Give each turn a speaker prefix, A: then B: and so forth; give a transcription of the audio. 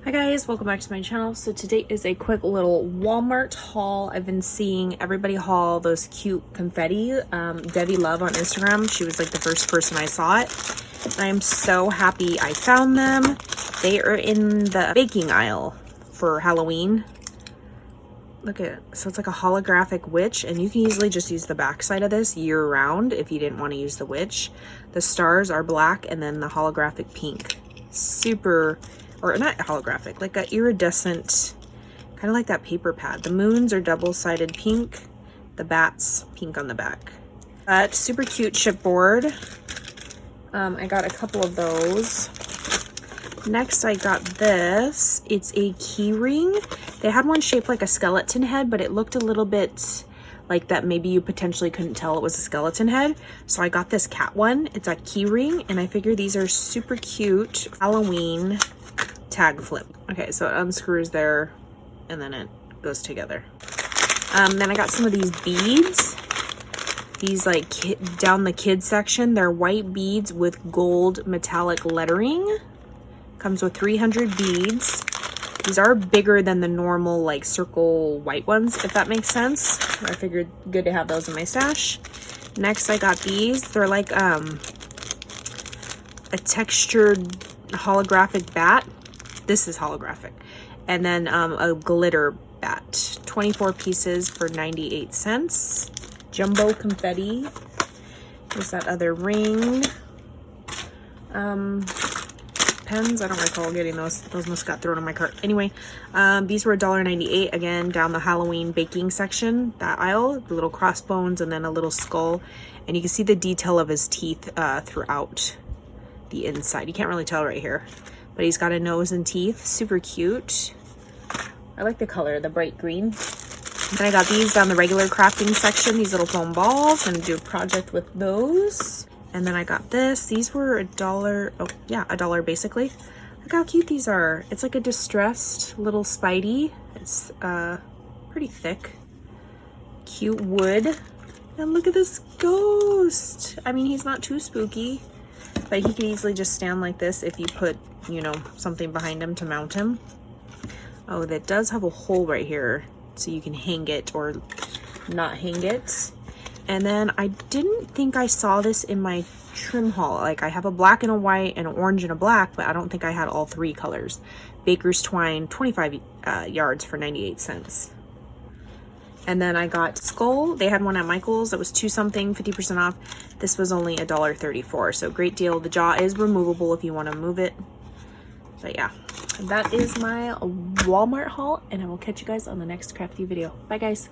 A: Hi guys, welcome back to my channel. So today is a quick little Walmart haul. I've been seeing everybody haul those cute confetti. Debbie Love on Instagram, she was like the first person I saw it. And I'm so happy I found them. They are in the baking aisle for Halloween. Look at it. So it's like a holographic witch, and you can easily just use the back side of this year round if you didn't want to use the witch. The stars are black and then the holographic pink. Super, or not holographic, like a iridescent, kind of like that paper pad. The moons are double-sided pink, the bats pink on the back. That super cute chipboard. I got a couple of those. Next I got this. It's a keyring. They had one shaped like a skeleton head, but it looked a little bit like that maybe you potentially couldn't tell it was a skeleton head. So I got this cat one. It's a keyring, and I figure these are super cute Halloween tag flip. Okay, so it unscrews there and then it goes together. Then I got some of these beads. These like down the kids section, they're white beads with gold metallic lettering. Comes with 300 beads. These are bigger than the normal like circle white ones, if that makes sense. I figured good to have those in my stash. Next I got these. They're like a textured holographic bat. This is holographic. And then a glitter bat. 24 pieces for 98 cents. Jumbo confetti. There's that other ring. Pens, I don't recall getting those. Those must got thrown in my cart. Anyway, these were $1.98. Again, down the Halloween baking section, that aisle. The little crossbones and then a little skull. And you can see the detail of his teeth throughout the inside. You can't really tell right here. But he's got a nose and teeth. Super cute. I like the color, the bright green. Then I got these down the regular crafting section. These little foam balls. I'm going to do a project with those. And then I got this. These were $1. Oh, yeah, $1 basically. Look how cute these are. It's like a distressed little Spidey. It's pretty thick. Cute wood. And look at this ghost. I mean, he's not too spooky, but he could easily just stand like this if you put, you know, something behind him to mount him. Oh, that does have a hole right here, so you can hang it or not hang it. And then I didn't think I saw this in my trim haul. Like I have a black and a white and an orange and a black, but I don't think I had all three colors. Baker's twine, 25 yards for 98 cents. And then I got skull. They had one at Michael's that was 2 something, 50% off. This was only $1.34, so great deal. The jaw is removable if you want to move it. But yeah, that is my Walmart haul, and I will catch you guys on the next crafty video. Bye guys.